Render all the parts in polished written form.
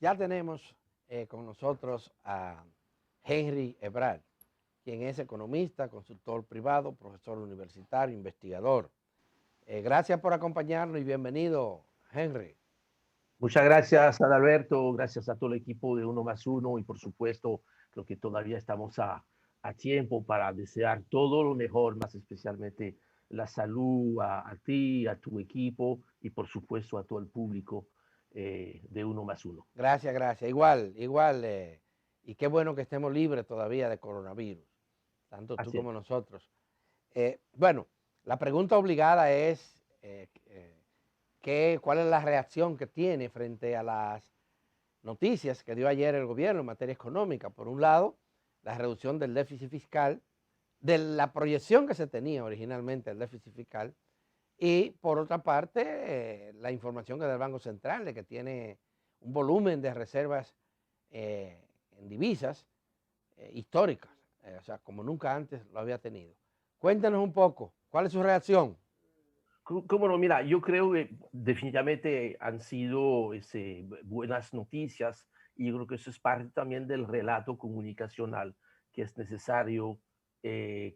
Ya tenemos con nosotros a Henry Ebrard, quien es economista, consultor privado, profesor universitario, investigador. Gracias por acompañarnos y bienvenido, Henry. Muchas gracias, Adalberto, gracias a todo el equipo de Uno más Uno y por supuesto lo que todavía estamos a tiempo para desear todo lo mejor, más especialmente la salud a ti, a tu equipo y por supuesto a todo el público de Uno más Uno. Gracias, gracias. Igual, igual. Y qué bueno que estemos libres todavía de coronavirus, tanto tú Así es. como nosotros. Bueno, la pregunta obligada es, ¿cuál es la reacción que tiene frente a las noticias que dio ayer el gobierno en materia económica? Por un lado, la reducción del déficit fiscal, de la proyección que se tenía originalmente del déficit fiscal, y por otra parte, la información que da el Banco Central de que tiene un volumen de reservas en divisas históricas, o sea, como nunca antes lo había tenido. Cuéntanos un poco, ¿cuál es su reacción? ¿Cómo no? Mira, yo creo que definitivamente han sido buenas noticias y yo creo que eso es parte también del relato comunicacional que es necesario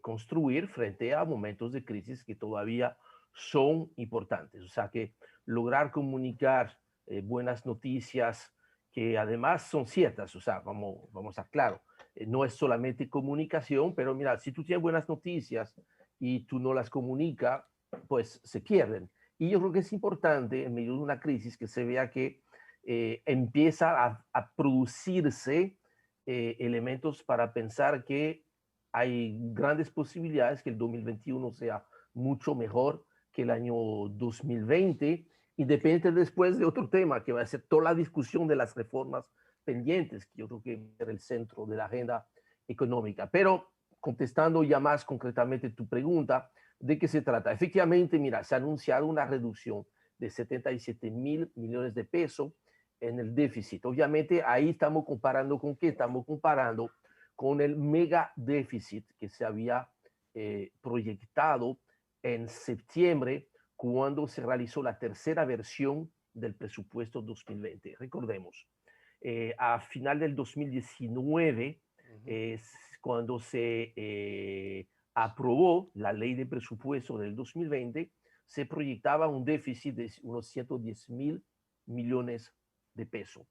construir frente a momentos de crisis que todavía son importantes. O sea, que lograr comunicar buenas noticias que además son ciertas, o sea, vamos a claro, no es solamente comunicación, pero mira, si tú tienes buenas noticias y tú no las comunicas, pues se pierden. Y yo creo que es importante en medio de una crisis que se vea que empieza a producirse elementos para pensar que hay grandes posibilidades que el 2021 sea mucho mejor que el año 2020, independiente después de otro tema que va a ser toda la discusión de las reformas pendientes, que yo creo que es el centro de la agenda económica. Pero contestando ya más concretamente tu pregunta, ¿de qué se trata? Efectivamente, mira, se ha anunciado una reducción de 77.000 millones de pesos en el déficit. Obviamente, ahí estamos comparando con qué? Estamos comparando con el mega déficit que se había proyectado en septiembre cuando se realizó la tercera versión del presupuesto 2020. Recordemos, a final del 2019 es cuando se aprobó la ley de presupuesto del 2020, se proyectaba un déficit de unos 110.000 millones de pesos.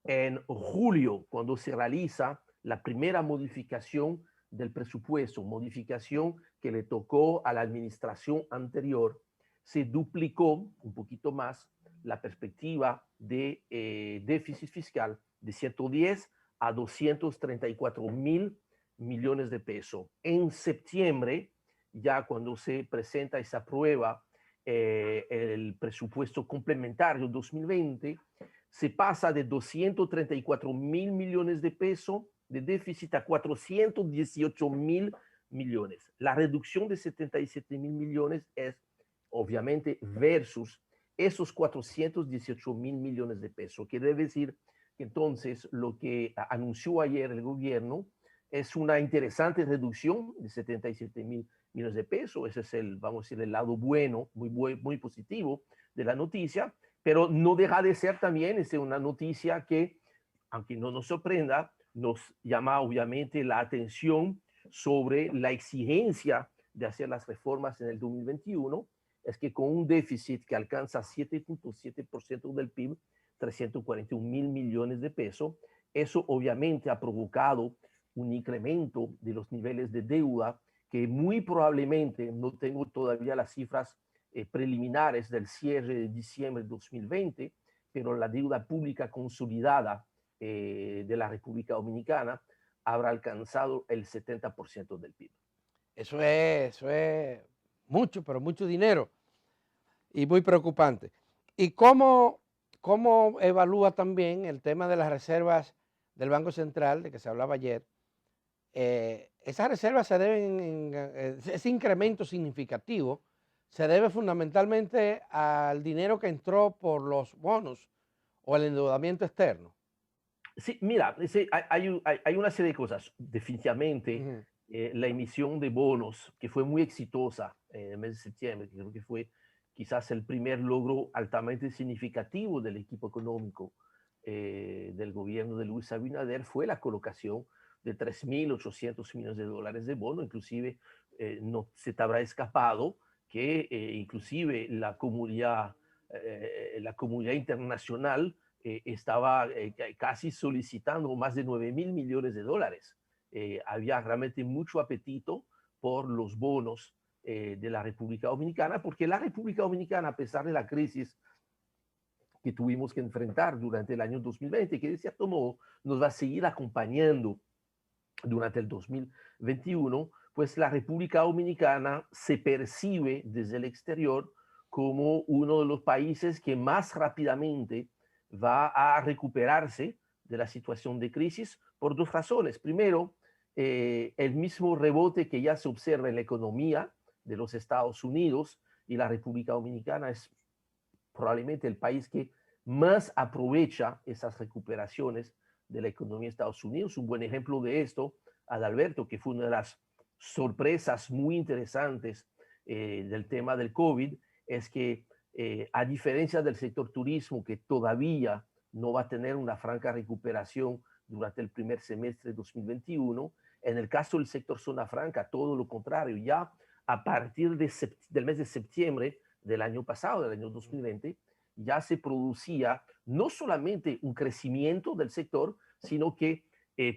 En julio, cuando se realiza la primera modificación del presupuesto, modificación que le tocó a la administración anterior, se duplicó un poquito más la perspectiva de déficit fiscal de 110 a 234.000 millones de pesos. En septiembre, ya cuando se presenta y se aprueba el presupuesto complementario 2020, se pasa de 234.000 millones de pesos de déficit a 418.000 millones. La reducción de 77.000 millones es obviamente versus esos 418.000 millones de pesos, que debe decir que entonces lo que anunció ayer el gobierno es una interesante reducción de 77.000 millones de pesos. Ese es el, vamos a decir, el lado bueno, muy positivo de la noticia, pero no deja de ser también una noticia que, aunque no nos sorprenda, nos llama obviamente la atención sobre la exigencia de hacer las reformas en el 2021, es que con un déficit que alcanza 7.7% del PIB, 341.000 millones de pesos, eso obviamente ha provocado un incremento de los niveles de deuda que muy probablemente, no tengo todavía las cifras preliminares del cierre de diciembre de 2020, pero la deuda pública consolidada de la República Dominicana habrá alcanzado el 70% del PIB. Eso es mucho, pero mucho dinero y muy preocupante. ¿Y cómo evalúa también el tema de las reservas del Banco Central, de que se hablaba ayer? Esas reservas se deben, ese incremento significativo se debe fundamentalmente al dinero que entró por los bonos o el endeudamiento externo. Sí, mira, hay una serie de cosas. Definitivamente, Ujú. la emisión de bonos, que fue muy exitosa en el mes de septiembre, que creo que fue quizás el primer logro altamente significativo del equipo económico del gobierno de Luis Abinader fue la colocación de 3.800 millones de dólares de bono. Inclusive no se te habrá escapado que inclusive la comunidad internacional estaba casi solicitando más de 9.000 millones de dólares. Había realmente mucho apetito por los bonos de la República Dominicana, porque la República Dominicana, a pesar de la crisis que tuvimos que enfrentar durante el año 2020, que de cierto modo nos va a seguir acompañando durante el 2021, pues la República Dominicana se percibe desde el exterior como uno de los países que más rápidamente va a recuperarse de la situación de crisis por dos razones. Primero, el mismo rebote que ya se observa en la economía de los Estados Unidos, y la República Dominicana es probablemente el país que más aprovecha esas recuperaciones de la economía de Estados Unidos. Un buen ejemplo de esto, Adalberto, que fue una de las sorpresas muy interesantes del tema del COVID, es que a diferencia del sector turismo, que todavía no va a tener una franca recuperación durante el primer semestre de 2021, en el caso del sector zona franca, todo lo contrario, ya a partir del mes de septiembre del año pasado, del año 2020, ya se producía no solamente un crecimiento del sector, sino que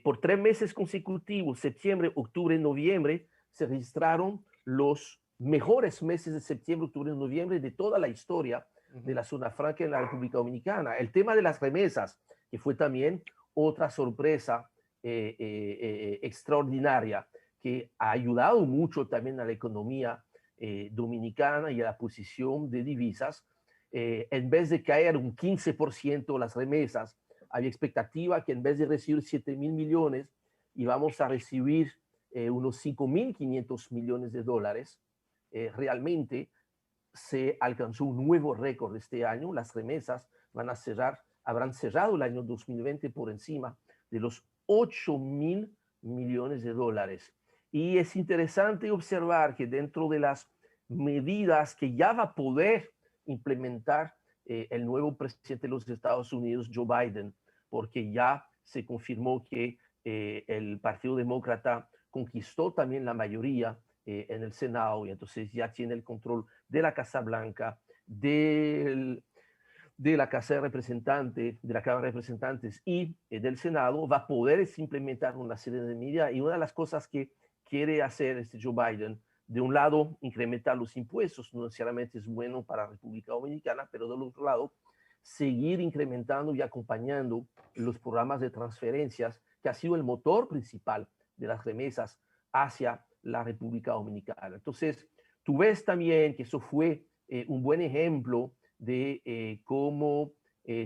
por 3 meses consecutivos, septiembre, octubre, noviembre, se registraron los mejores meses de septiembre, octubre y noviembre de toda la historia de la zona franca en la República Dominicana. El tema de las remesas, que fue también otra sorpresa extraordinaria, que ha ayudado mucho también a la economía dominicana y a la posición de divisas. En vez de caer un 15% las remesas, había expectativa que en vez de recibir 7.000 millones, íbamos a recibir unos 5.500 millones de dólares. Realmente se alcanzó un nuevo récord este año. Las remesas habrán cerrado el año 2020 por encima de los 8.000 millones de dólares. Y es interesante observar que dentro de las medidas que ya va a poder implementar el nuevo presidente de los Estados Unidos, Joe Biden, porque ya se confirmó que el Partido Demócrata conquistó también la mayoría en el Senado, y entonces ya tiene el control de la Casa Blanca, de la Casa de Representantes, de la Cámara de Representantes y del Senado. Va a poder implementar una serie de medidas, y una de las cosas que quiere hacer Joe Biden, de un lado, incrementar los impuestos, no necesariamente es bueno para la República Dominicana, pero del otro lado, seguir incrementando y acompañando los programas de transferencias, que ha sido el motor principal de las remesas hacia la República Dominicana. Entonces, tú ves también que eso fue un buen ejemplo de cómo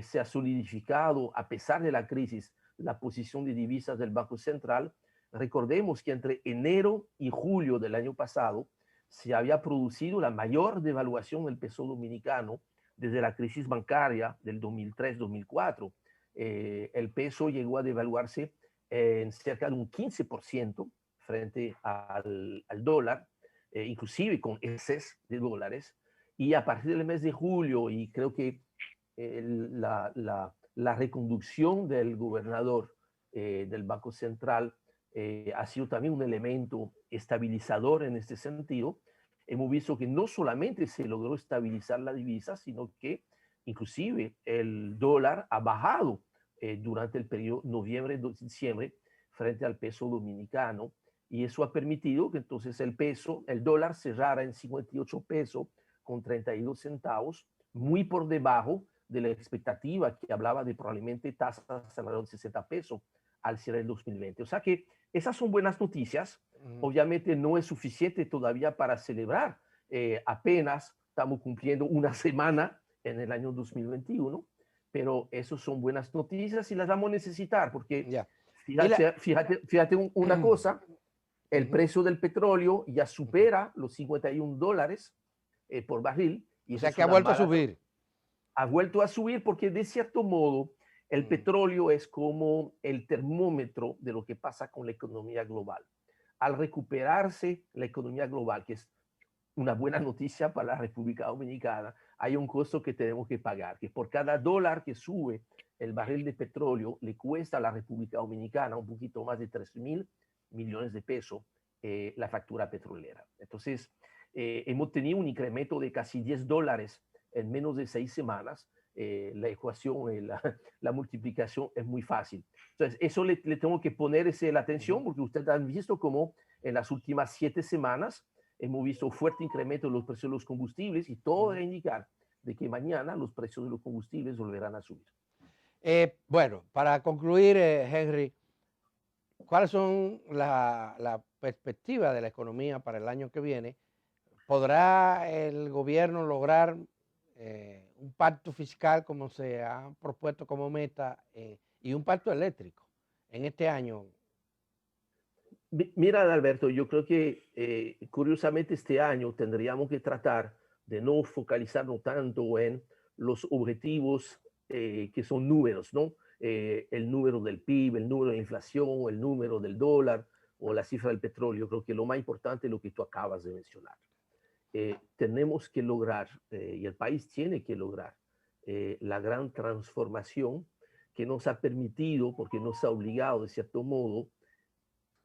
se ha solidificado, a pesar de la crisis, la posición de divisas del Banco Central. Recordemos que entre enero y julio del año pasado se había producido la mayor devaluación del peso dominicano desde la crisis bancaria del 2003-2004. El peso llegó a devaluarse en cerca de un 15% frente al dólar, inclusive con exceso de dólares. Y a partir del mes de julio, y creo que la reconducción del gobernador del Banco Central ha sido también un elemento estabilizador en este sentido. Hemos visto que no solamente se logró estabilizar la divisa, sino que inclusive el dólar ha bajado durante el periodo noviembre-diciembre frente al peso dominicano, y eso ha permitido que entonces el dólar cerrara en 58 pesos con 32 centavos, muy por debajo de la expectativa que hablaba de probablemente tasas alrededor de 60 pesos al cierre del 2020. O sea que esas son buenas noticias. Obviamente no es suficiente todavía para celebrar. Apenas estamos cumpliendo una semana en el año 2021, pero eso son buenas noticias y las vamos a necesitar, porque fíjate una cosa, el precio del petróleo ya supera los 51 dólares por barril. Y o sea que ha vuelto a subir. Ha vuelto a subir porque de cierto modo el petróleo es como el termómetro de lo que pasa con la economía global. Al recuperarse la economía global, que es una buena noticia para la República Dominicana, hay un costo que tenemos que pagar, que por cada dólar que sube el barril de petróleo le cuesta a la República Dominicana un poquito más de 3.000 millones de pesos la factura petrolera. Entonces, hemos tenido un incremento de casi $10 en menos de 6 semanas. La ecuación, la multiplicación es muy fácil. Entonces, eso le tengo que poner la atención porque ustedes han visto como en las últimas 7 semanas hemos visto un fuerte incremento de los precios de los combustibles y todo debe indicar de que mañana los precios de los combustibles volverán a subir. Bueno, para concluir, Henry, ¿cuáles son la perspectiva de la economía para el año que viene? ¿Podrá el gobierno lograr un pacto fiscal como se ha propuesto como meta y un pacto eléctrico en este año? Mira, Alberto, yo creo que curiosamente este año tendríamos que tratar de no focalizarnos tanto en los objetivos que son números, ¿no? El número del PIB, el número de la inflación, el número del dólar o la cifra del petróleo. Creo que lo más importante es lo que tú acabas de mencionar. Tenemos que lograr, y el país tiene que lograr, la gran transformación que nos ha permitido, porque nos ha obligado de cierto modo,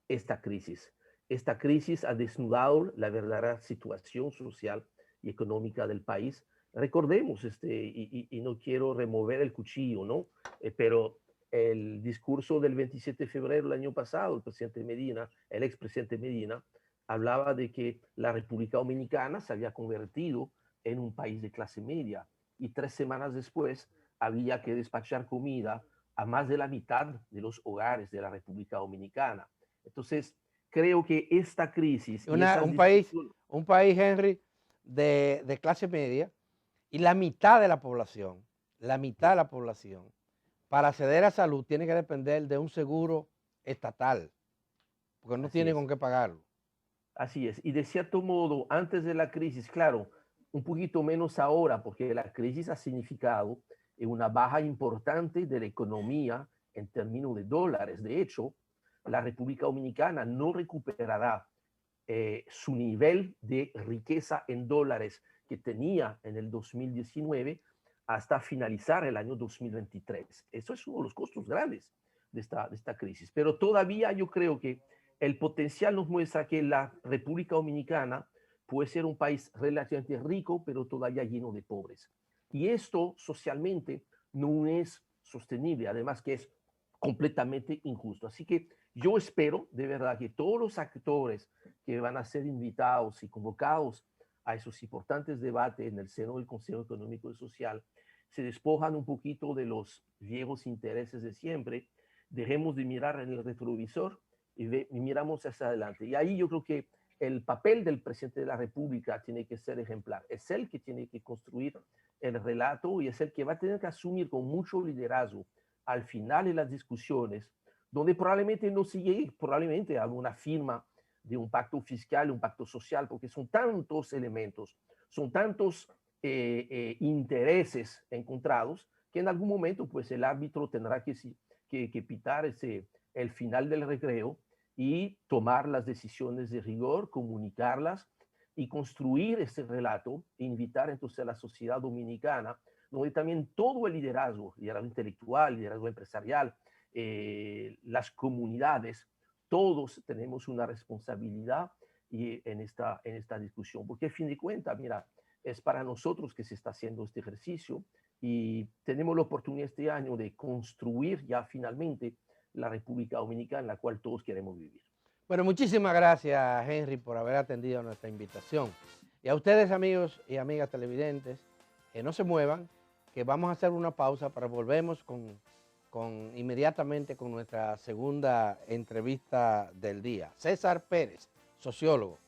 esta crisis. Esta crisis ha desnudado la verdadera situación social y económica del país. Recordemos, y no quiero remover el cuchillo, ¿no? Pero el discurso del 27 de febrero del año pasado, el presidente Medina, el expresidente Medina, hablaba de que la República Dominicana se había convertido en un país de clase media y 3 semanas después había que despachar comida a más de la mitad de los hogares de la República Dominicana. Entonces, creo que esta crisis y un país, Henry, de clase media y la mitad de la población, para acceder a salud tiene que depender de un seguro estatal, porque no tiene con qué pagarlo. Así es. Y de cierto modo, antes de la crisis, claro, un poquito menos ahora, porque la crisis ha significado una baja importante de la economía en términos de dólares. De hecho, la República Dominicana no recuperará su nivel de riqueza en dólares que tenía en el 2019 hasta finalizar el año 2023. Eso es uno de los costos grandes de esta crisis. Pero todavía yo creo que el potencial nos muestra que la República Dominicana puede ser un país relativamente rico, pero todavía lleno de pobres. Y esto socialmente no es sostenible, además que es completamente injusto. Así que yo espero de verdad que todos los actores que van a ser invitados y convocados a esos importantes debates en el seno del Consejo Económico y Social se despojan un poquito de los viejos intereses de siempre, dejemos de mirar en el retrovisor y miramos hacia adelante. Y ahí yo creo que el papel del presidente de la República tiene que ser ejemplar. Es él que tiene que construir el relato y es el que va a tener que asumir con mucho liderazgo al final de las discusiones, donde probablemente no se llegue probablemente a una firma de un pacto fiscal, un pacto social, porque son tantos elementos, son tantos intereses encontrados, que en algún momento pues el árbitro tendrá que pitar el final del recreo y tomar las decisiones de rigor, comunicarlas y construir ese relato, e invitar entonces a la sociedad dominicana, donde también todo el liderazgo intelectual, liderazgo empresarial, las comunidades, todos tenemos una responsabilidad en esta discusión, porque a fin de cuentas, mira, es para nosotros que se está haciendo este ejercicio y tenemos la oportunidad este año de construir ya finalmente la República Dominicana en la cual todos queremos vivir. Bueno, muchísimas gracias, Henry, por haber atendido nuestra invitación. Y a ustedes, amigos y amigas televidentes, que no se muevan, que vamos a hacer una pausa para volvemos inmediatamente con nuestra segunda entrevista del día. César Pérez, sociólogo,